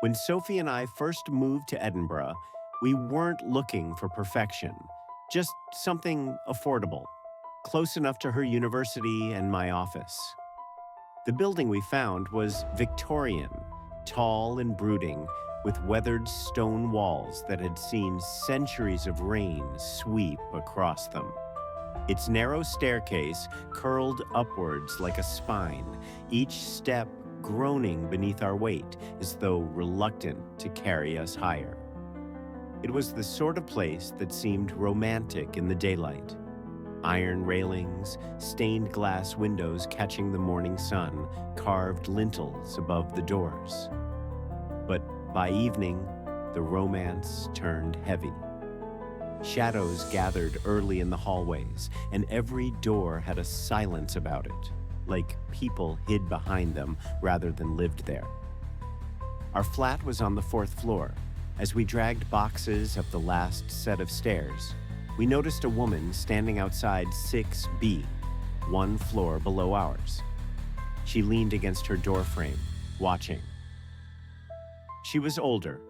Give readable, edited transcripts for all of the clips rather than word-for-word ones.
When Sophie and I first moved to Edinburgh, we weren't looking for perfection, just something affordable, close enough to her university and my office. The building we found was Victorian, tall and brooding, with weathered stone walls that had seen centuries of rain sweep across them. Its narrow staircase curled upwards like a spine, each step groaning beneath our weight as though reluctant to carry us higher. It was the sort of place that seemed romantic in the daylight. Iron railings, stained glass windows catching the morning sun, carved lintels above the doors. But by evening, the romance turned heavy. Shadows gathered early in the hallways, and every door had a silence about it, like people hid behind them rather than lived there. Our flat was on the fourth floor. As we dragged boxes up the last set of stairs, we noticed a woman standing outside 6B, one floor below ours. She leaned against her doorframe, watching. She was older,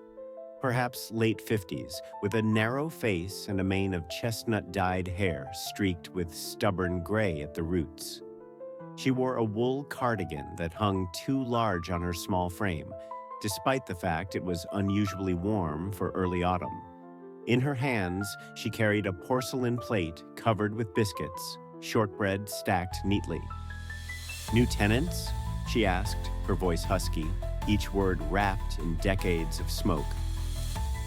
perhaps late 50s, with a narrow face and a mane of chestnut-dyed hair streaked with stubborn gray at the roots. She wore a wool cardigan that hung too large on her small frame, despite the fact it was unusually warm for early autumn. In her hands, she carried a porcelain plate covered with biscuits, shortbread stacked neatly. "New tenants?" she asked, her voice husky, each word wrapped in decades of smoke.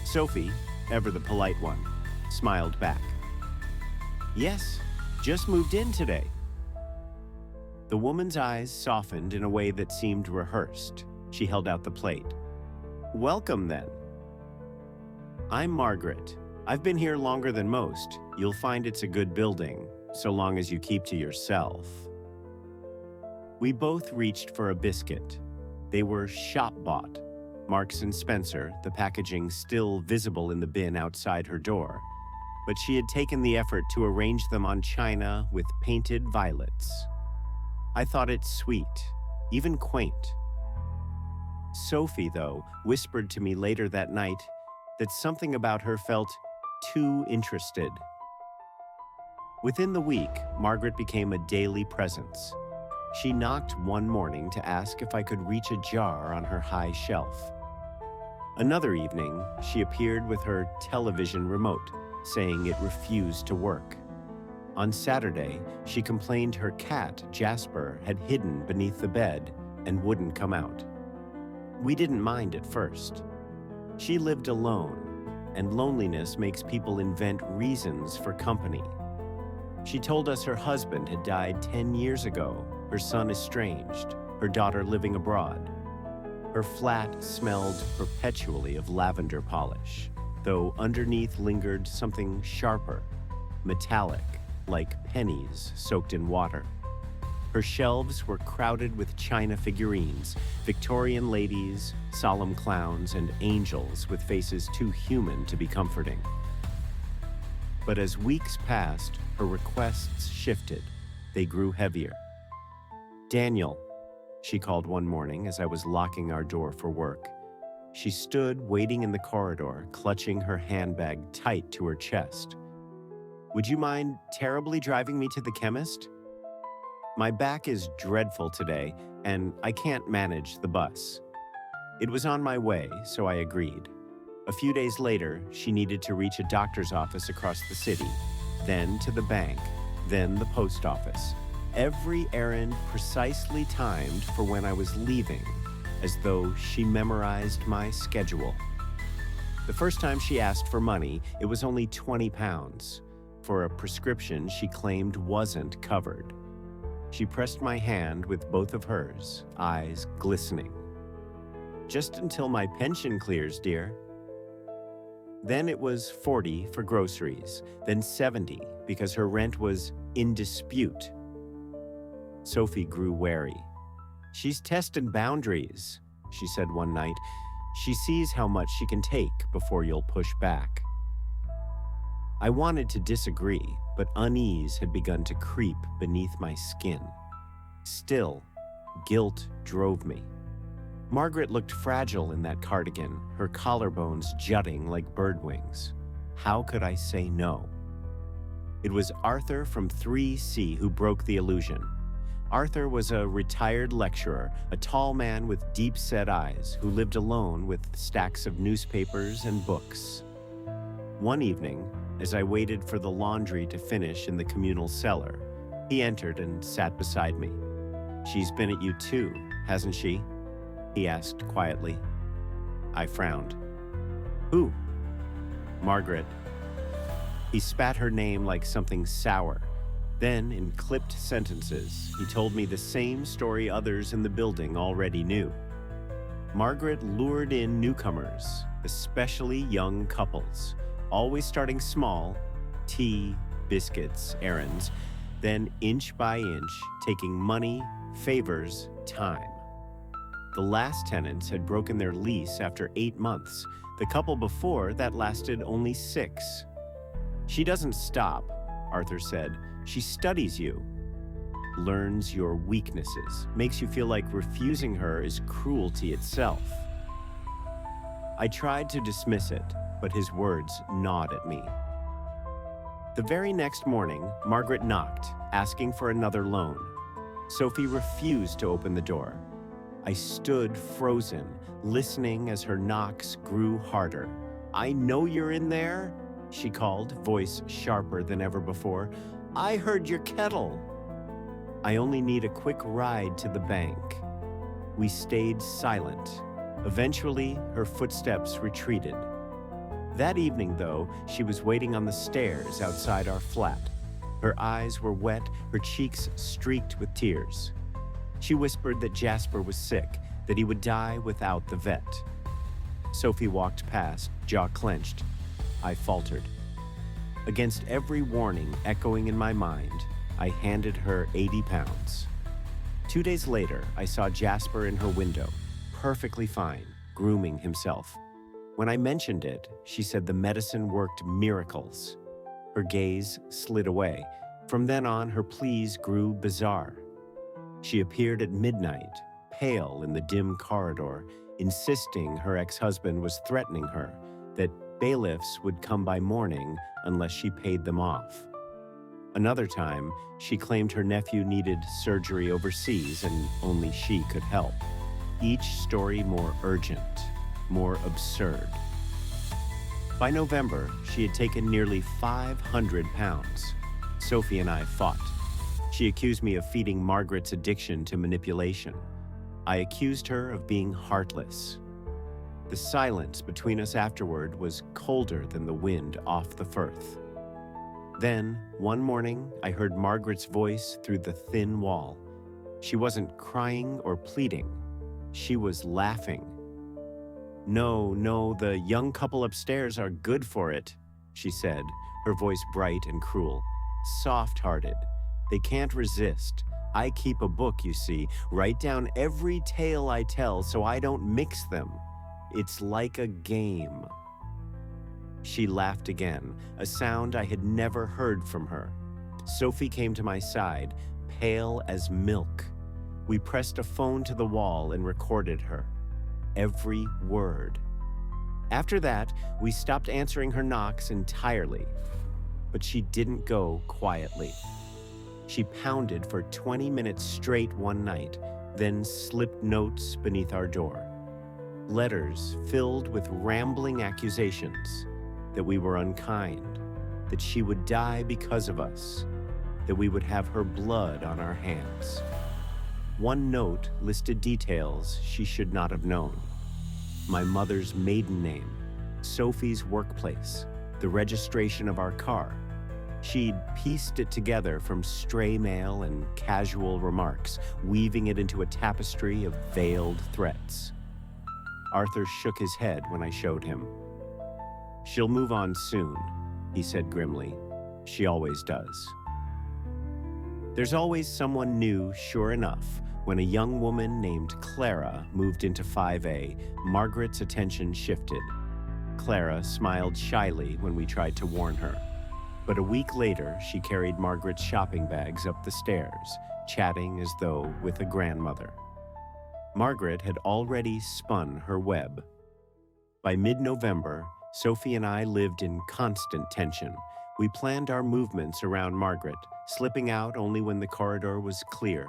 Sophie, ever the polite one, smiled back. "Yes, just moved in today." The woman's eyes softened in a way that seemed rehearsed. She held out the plate. "Welcome, then." "I'm Margaret. I've been here longer than most. You'll find it's a good building, so long as you keep to yourself." We both reached for a biscuit. They were shop-bought. Marks and Spencer, the packaging still visible in the bin outside her door, but she had taken the effort to arrange them on china with painted violets. I thought it sweet, even quaint. Sophie, though, whispered to me later that night that something about her felt too interested. Within the week, Margaret became a daily presence. She knocked one morning to ask if I could reach a jar on her high shelf. Another evening, she appeared with her television remote, saying it refused to work. On Saturday, she complained her cat, Jasper, had hidden beneath the bed and wouldn't come out. We didn't mind at first. She lived alone, and loneliness makes people invent reasons for company. She told us her husband had died 10 years ago, her son estranged, her daughter living abroad. Her flat smelled perpetually of lavender polish, though underneath lingered something sharper, metallic, like pennies soaked in water. Her shelves were crowded with china figurines, Victorian ladies, solemn clowns, and angels with faces too human to be comforting. But as weeks passed, her requests shifted. They grew heavier. "Daniel," she called one morning as I was locking our door for work. She stood waiting in the corridor, clutching her handbag tight to her chest. "Would you mind terribly driving me to the chemist? My back is dreadful today, and I can't manage the bus." It was on my way, so I agreed. A few days later, she needed to reach a doctor's office across the city, then to the bank, then the post office. Every errand precisely timed for when I was leaving, as though she memorized my schedule. The first time she asked for money, it was only £20 for a prescription she claimed wasn't covered. She pressed my hand with both of hers, eyes glistening. "Just until my pension clears, dear." Then it was 40 for groceries, then 70 because her rent was in dispute. Sophie grew wary. "She's tested boundaries," she said one night. "She sees how much she can take before you'll push back." I wanted to disagree, but unease had begun to creep beneath my skin. Still, guilt drove me. Margaret looked fragile in that cardigan, her collarbones jutting like bird wings. How could I say no? It was Arthur from 3C who broke the illusion. Arthur was a retired lecturer, a tall man with deep-set eyes who lived alone with stacks of newspapers and books. One evening, as I waited for the laundry to finish in the communal cellar, he entered and sat beside me. "She's been at you too, hasn't she?" he asked quietly. I frowned. "Who?" "Margaret." He spat her name like something sour. Then, in clipped sentences, he told me the same story others in the building already knew. Margaret lured in newcomers, especially young couples, always starting small, tea, biscuits, errands, then inch by inch, taking money, favors, time. The last tenants had broken their lease after 8 months. The couple before that lasted only 6. "She doesn't stop," Arthur said. "She studies you, learns your weaknesses, makes you feel like refusing her is cruelty itself." I tried to dismiss it, but his words gnawed at me. The very next morning, Margaret knocked, asking for another loan. Sophie refused to open the door. I stood frozen, listening as her knocks grew harder. "I know you're in there," she called, voice sharper than ever before. "I heard your kettle." "I only need a quick ride to the bank." We stayed silent. Eventually, her footsteps retreated. That evening, though, she was waiting on the stairs outside our flat. Her eyes were wet, her cheeks streaked with tears. She whispered that Jasper was sick, that he would die without the vet. Sophie walked past, jaw clenched. I faltered. Against every warning echoing in my mind, I handed her 80 pounds. 2 days later, I saw Jasper in her window, perfectly fine, grooming himself. When I mentioned it, she said the medicine worked miracles. Her gaze slid away. From then on, her pleas grew bizarre. She appeared at midnight, pale in the dim corridor, insisting her ex-husband was threatening her, that bailiffs would come by morning unless she paid them off. Another time, she claimed her nephew needed surgery overseas and only she could help. Each story more urgent, more absurd. By November, she had taken nearly 500 pounds. Sophie and I fought. She accused me of feeding Margaret's addiction to manipulation. I accused her of being heartless. The silence between us afterward was colder than the wind off the Firth. Then, one morning, I heard Margaret's voice through the thin wall. She wasn't crying or pleading. She was laughing. No, the young couple upstairs are good for it," she said, her voice bright and cruel. "Soft-hearted. They can't resist. I keep a book, you see, write down every tale I tell so I don't mix them. It's like a game." She laughed again, a sound I had never heard from her. Sophie came to my side, pale as milk. We pressed a phone to the wall and recorded her. Every word. After that, we stopped answering her knocks entirely. But she didn't go quietly. She pounded for 20 minutes straight one night, then slipped notes beneath our door. Letters filled with rambling accusations that we were unkind, that she would die because of us, that we would have her blood on our hands. One note listed details she should not have known. My mother's maiden name, Sophie's workplace, the registration of our car. She'd pieced it together from stray mail and casual remarks, weaving it into a tapestry of veiled threats. Arthur shook his head when I showed him. "She'll move on soon," he said grimly. "She always does." There's always someone new, sure enough. When a young woman named Clara moved into 5A, Margaret's attention shifted. Clara smiled shyly when we tried to warn her. But a week later, she carried Margaret's shopping bags up the stairs, chatting as though with a grandmother. Margaret had already spun her web. By mid-November, Sophie and I lived in constant tension. We planned our movements around Margaret, slipping out only when the corridor was clear.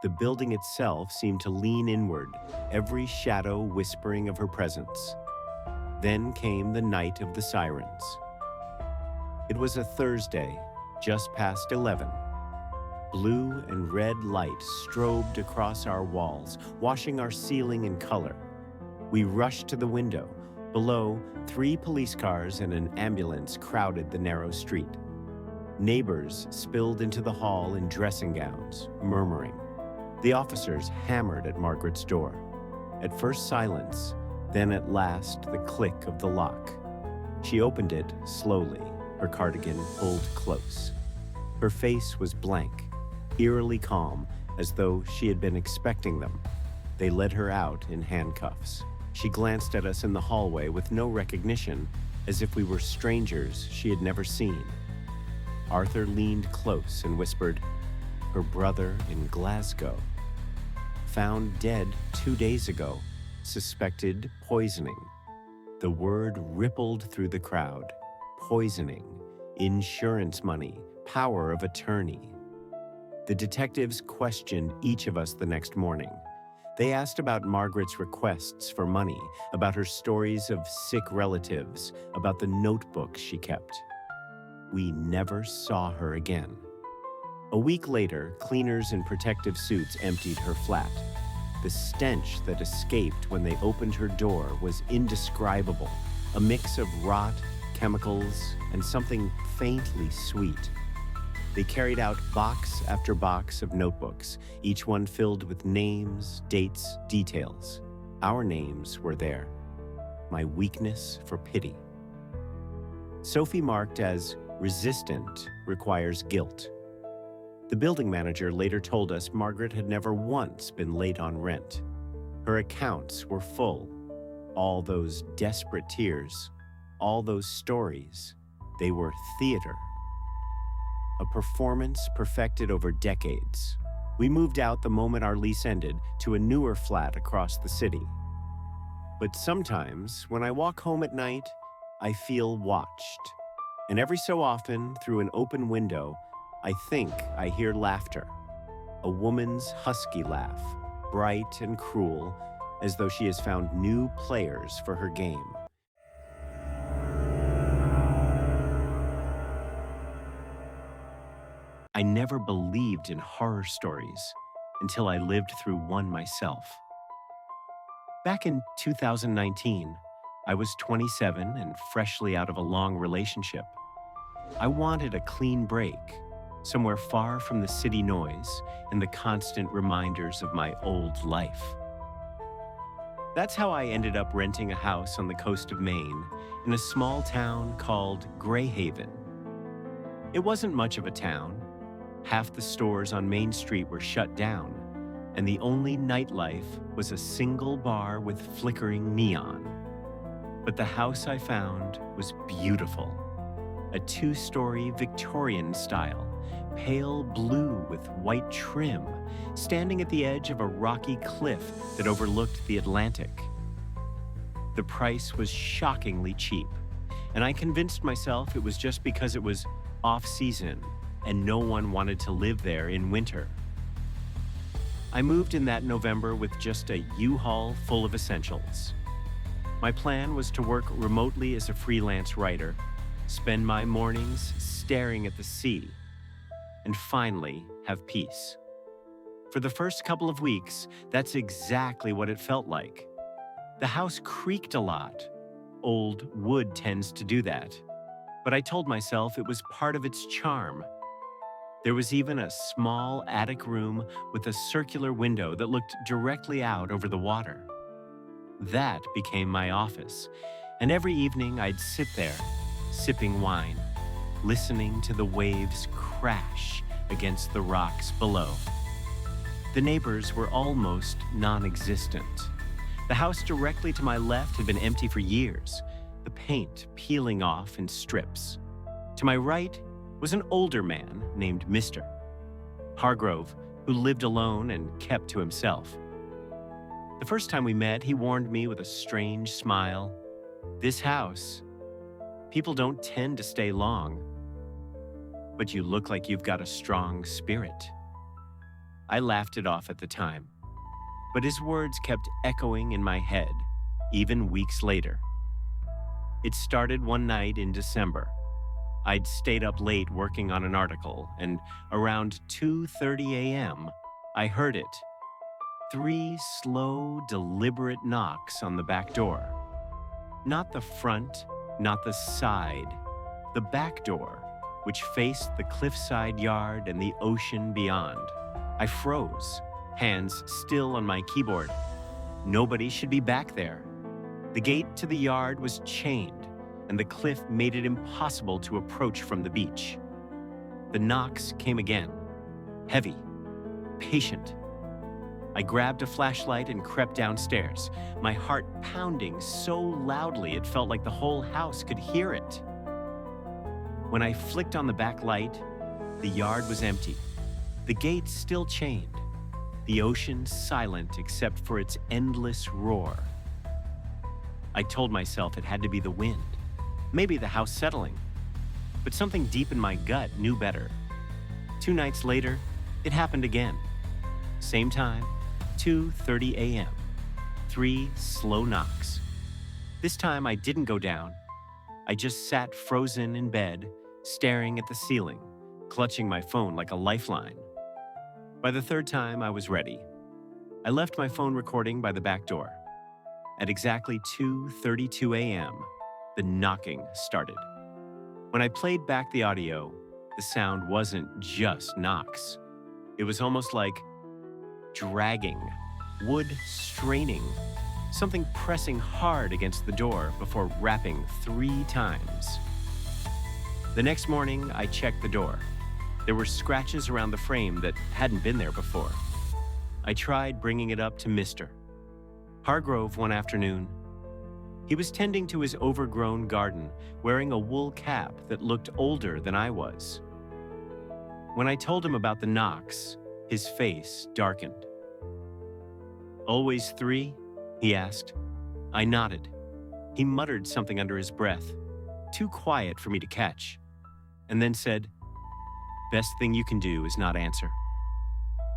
The building itself seemed to lean inward, every shadow whispering of her presence. Then came the night of the sirens. It was a Thursday, just past 11. Blue and red light strobed across our walls, washing our ceiling in color. We rushed to the window. Below, 3 police cars and an ambulance crowded the narrow street. Neighbors spilled into the hall in dressing gowns, murmuring. The officers hammered at Margaret's door. At first silence, then at last the click of the lock. She opened it slowly, her cardigan pulled close. Her face was blank, eerily calm, as though she had been expecting them. They led her out in handcuffs. She glanced at us in the hallway with no recognition, as if we were strangers she had never seen. Arthur leaned close and whispered, "Her brother in Glasgow. Found dead 2 days ago, suspected poisoning." The word rippled through the crowd. Poisoning, insurance money, power of attorney. The detectives questioned each of us the next morning. They asked about Margaret's requests for money, about her stories of sick relatives, about the notebooks she kept. We never saw her again. A week later, cleaners in protective suits emptied her flat. The stench that escaped when they opened her door was indescribable, a mix of rot, chemicals, and something faintly sweet. They carried out box after box of notebooks, each one filled with names, dates, details. Our names were there. My weakness for pity. Sophie marked as resistant requires guilt. The building manager later told us Margaret had never once been late on rent. Her accounts were full. All those desperate tears, all those stories, they were theater. A performance perfected over decades. We moved out the moment our lease ended to a newer flat across the city. But sometimes, when I walk home at night, I feel watched. And every so often, through an open window, I think I hear laughter. A woman's husky laugh, bright and cruel, as though she has found new players for her game. I never believed in horror stories until I lived through one myself. Back in 2019, I was 27 and freshly out of a long relationship. I wanted a clean break, somewhere far from the city noise and the constant reminders of my old life. That's how I ended up renting a house on the coast of Maine in a small town called Greyhaven. It wasn't much of a town. Half the stores on Main Street were shut down, and the only nightlife was a single bar with flickering neon. But the house I found was beautiful. A 2-story Victorian style, pale blue with white trim, standing at the edge of a rocky cliff that overlooked the Atlantic. The price was shockingly cheap, and I convinced myself it was just because it was off-season and no one wanted to live there in winter. I moved in that November with just a U-Haul full of essentials. My plan was to work remotely as a freelance writer, spend my mornings staring at the sea, and finally have peace. For the first couple of weeks, that's exactly what it felt like. The house creaked a lot. Old wood tends to do that. But I told myself it was part of its charm. There was even a small attic room with a circular window that looked directly out over the water. That became my office, and every evening I'd sit there, sipping wine, listening to the waves crash against the rocks below. The neighbors were almost non-existent. The house directly to my left had been empty for years, the paint peeling off in strips. To my right was an older man named Mr. Hargrove, who lived alone and kept to himself. The first time we met, he warned me with a strange smile. This house, people don't tend to stay long, but you look like you've got a strong spirit. I laughed it off at the time, but his words kept echoing in my head, even weeks later. It started one night in December. I'd stayed up late working on an article, and around 2:30 a.m., I heard it. 3 slow, deliberate knocks on the back door. Not the front, not the side, the back door, which faced the cliffside yard and the ocean beyond. I froze, hands still on my keyboard. Nobody should be back there. The gate to the yard was chained, and the cliff made it impossible to approach from the beach. The knocks came again, heavy, patient. I grabbed a flashlight and crept downstairs, my heart pounding so loudly it felt like the whole house could hear it. When I flicked on the back light, the yard was empty, the gate still chained, the ocean silent except for its endless roar. I told myself it had to be the wind, maybe the house settling, but something deep in my gut knew better. 2 nights later, it happened again. Same time, 2:30 a.m., 3 slow knocks. This time I didn't go down. I just sat frozen in bed, staring at the ceiling, clutching my phone like a lifeline. By the 3rd time, I was ready. I left my phone recording by the back door. At exactly 2:32 a.m., the knocking started. When I played back the audio, the sound wasn't just knocks. It was almost like dragging, wood straining, something pressing hard against the door before rapping 3 times. The next morning, I checked the door. There were scratches around the frame that hadn't been there before. I tried bringing it up to Mr. Hargrove one afternoon. He was tending to his overgrown garden, wearing a wool cap that looked older than I was. When I told him about the knocks, his face darkened. "Always 3?" he asked. I nodded. He muttered something under his breath, too quiet for me to catch, and then said, "Best thing you can do is not answer.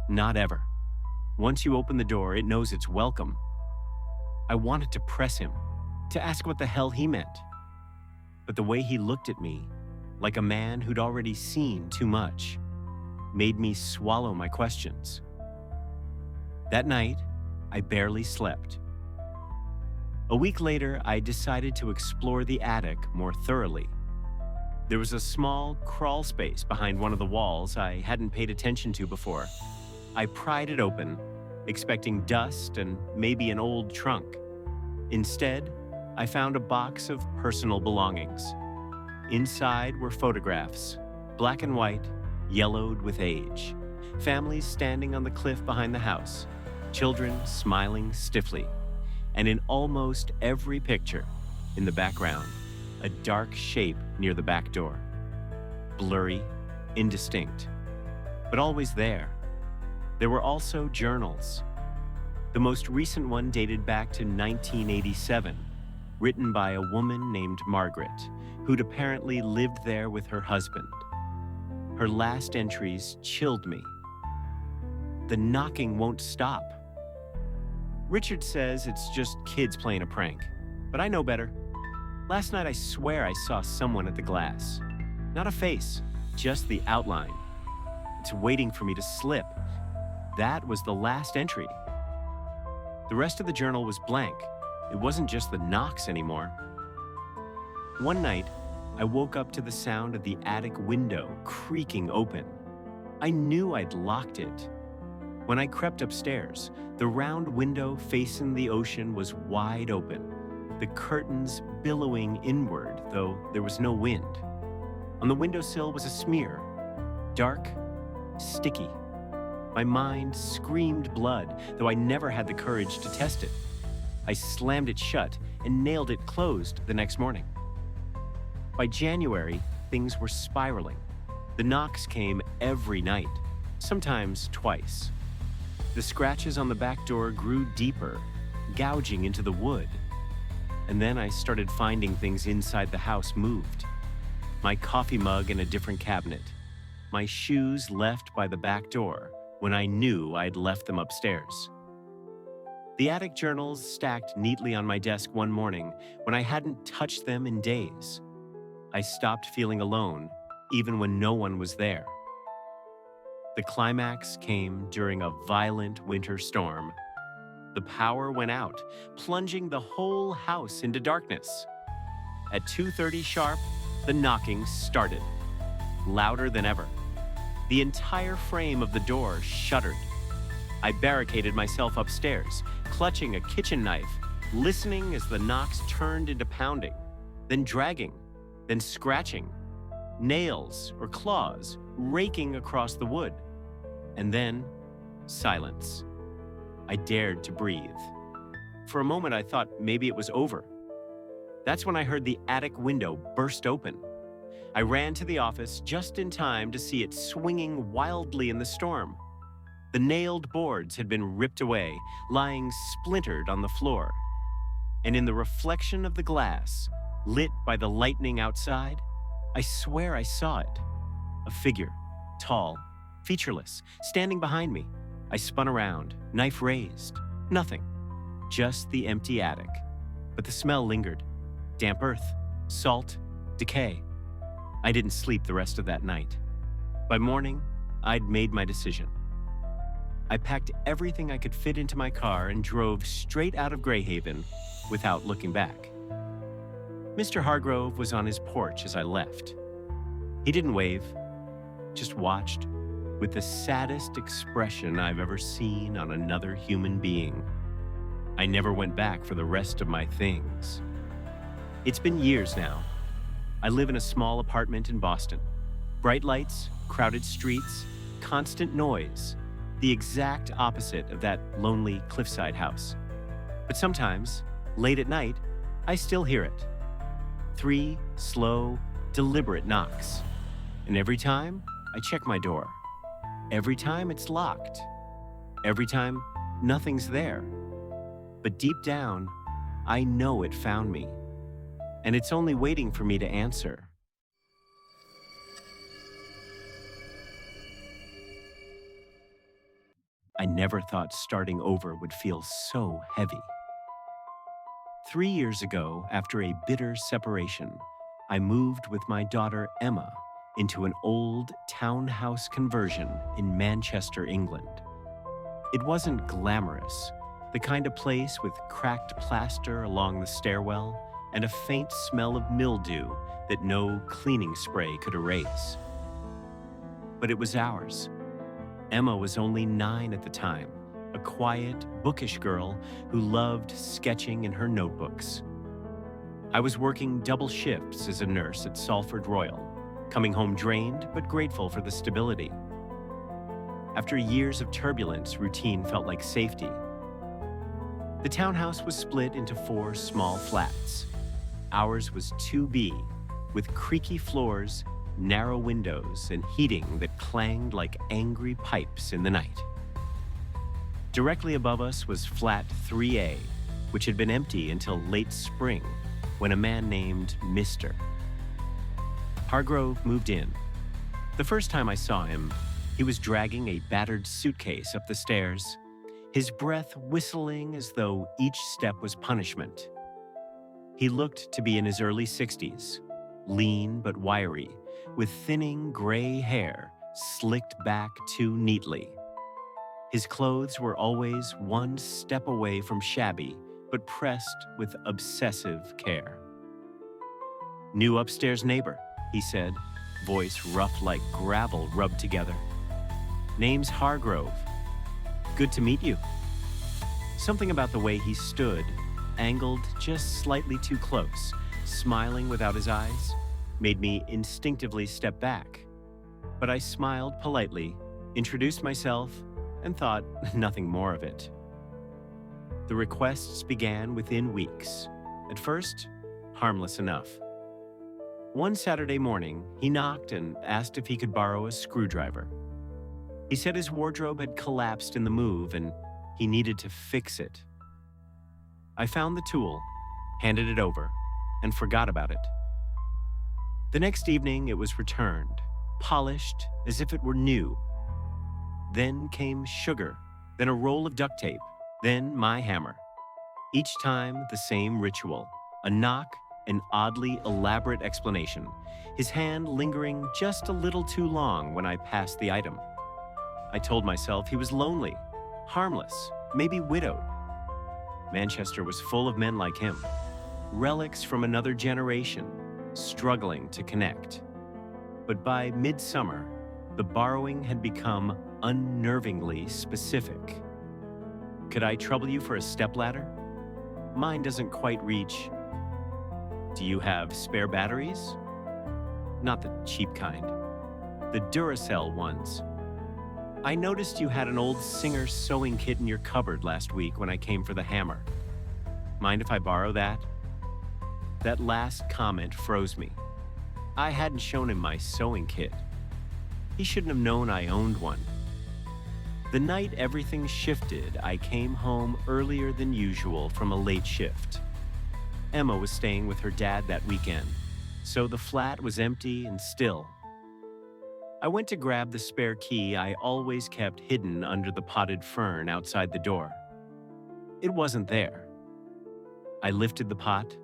Not ever. Once you open the door, it knows it's welcome." I wanted to press him, to ask what the hell he meant. But the way he looked at me, like a man who'd already seen too much, made me swallow my questions. That night, I barely slept. A week later, I decided to explore the attic more thoroughly. There was a small crawl space behind one of the walls I hadn't paid attention to before. I pried it open, expecting dust and maybe an old trunk. Instead, I found a box of personal belongings. Inside were photographs, black and white, yellowed with age. Families standing on the cliff behind the house, children smiling stiffly. And in almost every picture, in the background, a dark shape near the back door. Blurry, indistinct, but always there. There were also journals. The most recent one dated back to 1987, written by a woman named Margaret, who'd apparently lived there with her husband. Her last entries chilled me. The knocking won't stop. Richard says it's just kids playing a prank, but I know better. Last night I swear I saw someone at the glass. Not a face, just the outline. It's waiting for me to slip. That was the last entry. The rest of the journal was blank. It wasn't just the knocks anymore. One night, I woke up to the sound of the attic window creaking open. I knew I'd locked it. When I crept upstairs, the round window facing the ocean was wide open, the curtains billowing inward, though there was no wind. On the windowsill was a smear, dark, sticky. My mind screamed blood, though I never had the courage to test it. I slammed it shut and nailed it closed the next morning. By January, things were spiraling. The knocks came every night, sometimes twice. The scratches on the back door grew deeper, gouging into the wood. And then I started finding things inside the house moved. My coffee mug in a different cabinet. My shoes left by the back door when I knew I'd left them upstairs. The attic journals stacked neatly on my desk one morning when I hadn't touched them in days. I stopped feeling alone, even when no one was there. The climax came during a violent winter storm. The power went out, plunging the whole house into darkness. At 2:30 sharp, the knocking started, louder than ever. The entire frame of the door shuddered. I barricaded myself upstairs, clutching a kitchen knife, listening as the knocks turned into pounding, then dragging, then scratching, nails or claws raking across the wood. And then, silence. I dared to breathe. For a moment, I thought maybe it was over. That's when I heard the attic window burst open. I ran to the office just in time to see it swinging wildly in the storm. The nailed boards had been ripped away, lying splintered on the floor. And in the reflection of the glass, lit by the lightning outside, I swear I saw it. A figure, tall, featureless, standing behind me. I spun around, knife raised. Nothing. Just the empty attic. But the smell lingered. Damp earth, salt, decay. I didn't sleep the rest of that night. By morning, I'd made my decision. I packed everything I could fit into my car and drove straight out of Greyhaven without looking back. Mr. Hargrove was on his porch as I left. He didn't wave, just watched with the saddest expression I've ever seen on another human being. I never went back for the rest of my things. It's been years now. I live in a small apartment in Boston. Bright lights, crowded streets, constant noise, the exact opposite of that lonely cliffside house. But sometimes, late at night, I still hear it. 3 slow, deliberate knocks. And every time, I check my door. Every time it's locked. Every time, nothing's there. But deep down, I know it found me. And it's only waiting for me to answer. I never thought starting over would feel so heavy. 3 years ago, after a bitter separation, I moved with my daughter Emma into an old townhouse conversion in Manchester, England. It wasn't glamorous, the kind of place with cracked plaster along the stairwell and a faint smell of mildew that no cleaning spray could erase. But it was ours. Emma was only 9 at the time, a quiet, bookish girl who loved sketching in her notebooks. I was working double shifts as a nurse at Salford Royal, coming home drained but grateful for the stability. After years of turbulence, routine felt like safety. The townhouse was split into 4 small flats. Ours was 2B, with creaky floors, narrow windows, and heating that clanged like angry pipes in the night. Directly above us was flat 3A, which had been empty until late spring, when a man named Mr. Hargrove moved in. The first time I saw him, he was dragging a battered suitcase up the stairs, his breath whistling as though each step was punishment. He looked to be in his early 60s, lean but wiry, with thinning gray hair slicked back too neatly. His clothes were always one step away from shabby, but pressed with obsessive care. "New upstairs neighbor," he said, voice rough like gravel rubbed together. "Name's Hargrove. Good to meet you." Something about the way he stood, angled just slightly too close, smiling without his eyes, made me instinctively step back. But I smiled politely, introduced myself, and thought nothing more of it. The requests began within weeks. At first, harmless enough. One Saturday morning, he knocked and asked if he could borrow a screwdriver. He said his wardrobe had collapsed in the move and he needed to fix it. I found the tool, handed it over, and forgot about it. The next evening, it was returned, polished as if it were new. Then came sugar, then a roll of duct tape, then my hammer. Each time, the same ritual, a knock, an oddly elaborate explanation, his hand lingering just a little too long when I passed the item. I told myself he was lonely, harmless, maybe widowed. Manchester was full of men like him, relics from another generation, struggling to connect. But by midsummer, the borrowing had become unnervingly specific. Could I trouble you for a stepladder? Mine doesn't quite reach. Do you have spare batteries? Not the cheap kind. The Duracell ones. I noticed you had an old Singer sewing kit in your cupboard last week when I came for the hammer. Mind if I borrow that? That last comment froze me. I hadn't shown him my sewing kit. He shouldn't have known I owned one. The night everything shifted, I came home earlier than usual from a late shift. Emma was staying with her dad that weekend, so the flat was empty and still. I went to grab the spare key I always kept hidden under the potted fern outside the door. It wasn't there. I lifted the pot,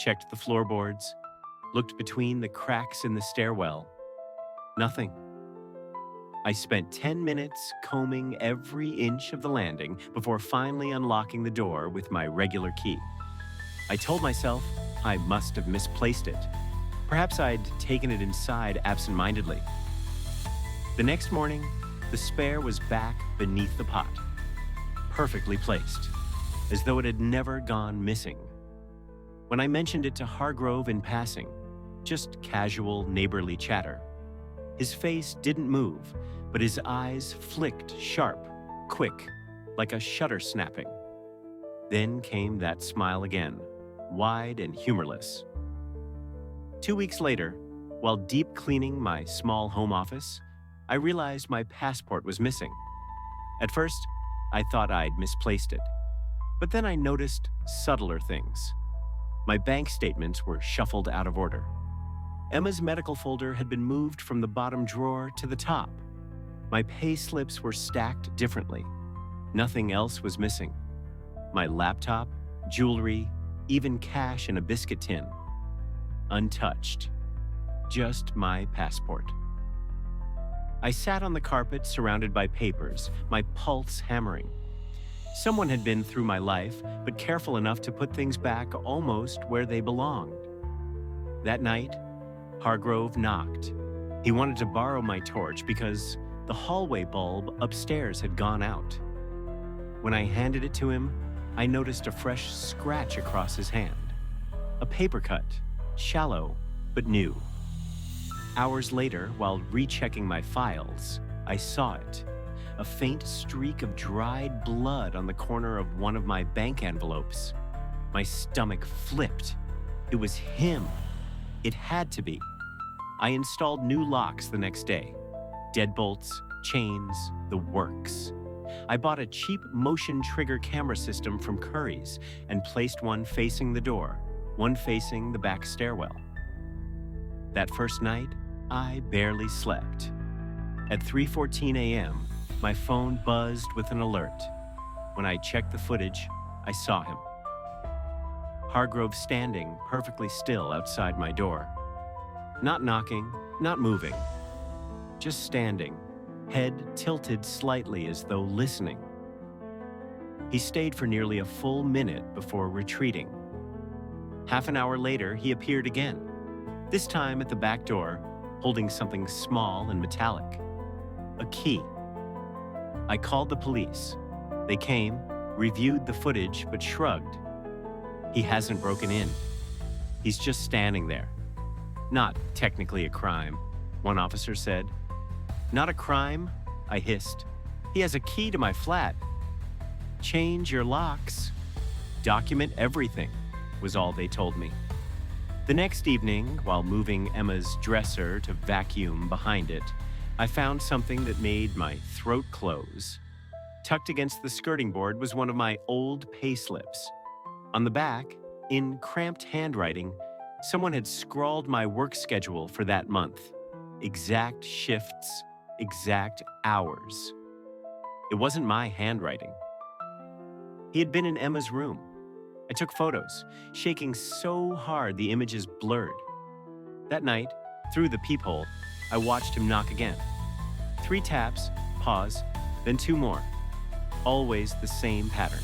checked the floorboards, looked between the cracks in the stairwell. Nothing. I spent 10 minutes combing every inch of the landing before finally unlocking the door with my regular key. I told myself I must have misplaced it. Perhaps I'd taken it inside absent-mindedly. The next morning, the spare was back beneath the pot, perfectly placed, as though it had never gone missing. When I mentioned it to Hargrove in passing, just casual neighborly chatter, his face didn't move, but his eyes flicked sharp, quick, like a shutter snapping. Then came that smile again, wide and humorless. 2 weeks later, while deep cleaning my small home office, I realized my passport was missing. At first, I thought I'd misplaced it, but then I noticed subtler things. My bank statements were shuffled out of order. Emma's medical folder had been moved from the bottom drawer to the top. My pay slips were stacked differently. Nothing else was missing. My laptop, jewelry, even cash in a biscuit tin. Untouched. Just my passport. I sat on the carpet surrounded by papers, my pulse hammering. Someone had been through my life, but careful enough to put things back almost where they belonged. That night, Hargrove knocked. He wanted to borrow my torch because the hallway bulb upstairs had gone out. When I handed it to him, I noticed a fresh scratch across his hand. A paper cut, shallow but new. Hours later, while rechecking my files, I saw it. A faint streak of dried blood on the corner of one of my bank envelopes. My stomach flipped. It was him. It had to be. I installed new locks the next day. Deadbolts, chains, the works. I bought a cheap motion trigger camera system from Curry's and placed one facing the door, one facing the back stairwell. That first night, I barely slept. At 3:14 a.m., my phone buzzed with an alert. When I checked the footage, I saw him. Hargrove standing perfectly still outside my door. Not knocking, not moving. Just standing, head tilted slightly as though listening. He stayed for nearly a full minute before retreating. Half an hour later, he appeared again, this time at the back door, holding something small and metallic. A key. I called the police. They came, reviewed the footage, but shrugged. He hasn't broken in. He's just standing there. Not technically a crime, one officer said. Not a crime? I hissed. He has a key to my flat. Change your locks. Document everything, was all they told me. The next evening, while moving Emma's dresser to vacuum behind it, I found something that made my throat close. Tucked against the skirting board was one of my old pay slips. On the back, in cramped handwriting, someone had scrawled my work schedule for that month. Exact shifts, exact hours. It wasn't my handwriting. He had been in Emma's room. I took photos, shaking so hard the images blurred. That night, through the peephole, I watched him knock again. 3 taps, pause, then 2 more. Always the same pattern.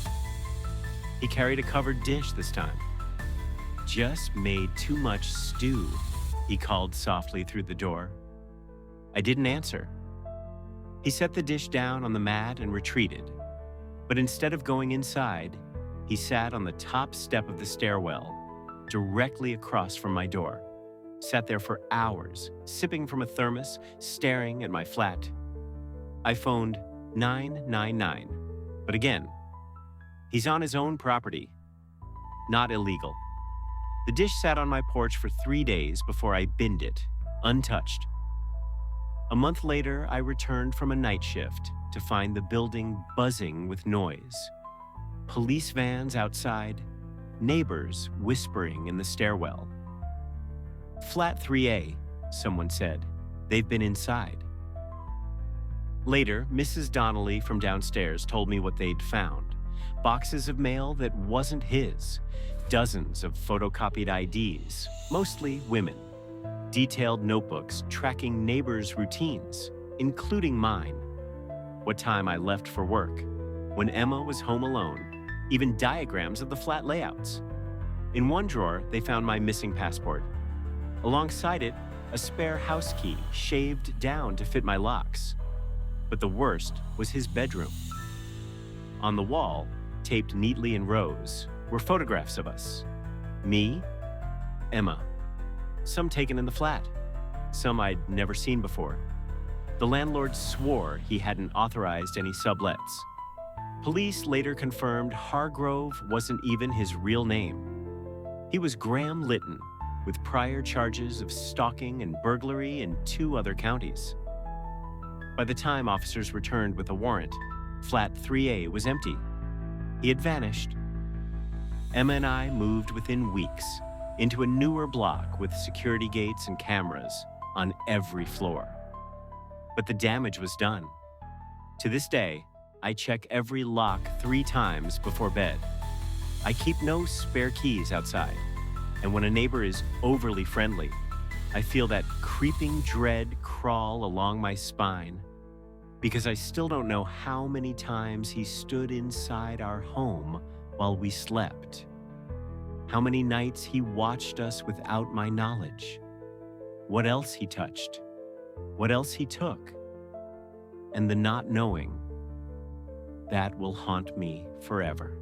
He carried a covered dish this time. "Just made too much stew," he called softly through the door. I didn't answer. He set the dish down on the mat and retreated. But instead of going inside, he sat on the top step of the stairwell, directly across from my door. Sat there for hours, sipping from a thermos, staring at my flat. I phoned 999, but again, he's on his own property. Not illegal. The dish sat on my porch for 3 days before I binned it, untouched. A month later, I returned from a night shift to find the building buzzing with noise. Police vans outside, neighbors whispering in the stairwell. "Flat 3A," someone said. "They've been inside." Later, Mrs. Donnelly from downstairs told me what they'd found. Boxes of mail that wasn't his. Dozens of photocopied IDs, mostly women. Detailed notebooks tracking neighbors' routines, including mine. What time I left for work, when Emma was home alone, even diagrams of the flat layouts. In one drawer, they found my missing passport. Alongside it, a spare house key shaved down to fit my locks. But the worst was his bedroom. On the wall, taped neatly in rows, were photographs of us. Me, Emma. Some taken in the flat, some I'd never seen before. The landlord swore he hadn't authorized any sublets. Police later confirmed Hargrove wasn't even his real name. He was Graham Litton, with prior charges of stalking and burglary in 2 other counties. By the time officers returned with a warrant, flat 3A was empty. He had vanished. Emma and I moved within weeks into a newer block with security gates and cameras on every floor. But the damage was done. To this day, I check every lock 3 times before bed. I keep no spare keys outside. And when a neighbor is overly friendly, I feel that creeping dread crawl along my spine because I still don't know how many times he stood inside our home while we slept. How many nights he watched us without my knowledge. What else he touched. What else he took. And the not knowing, that will haunt me forever.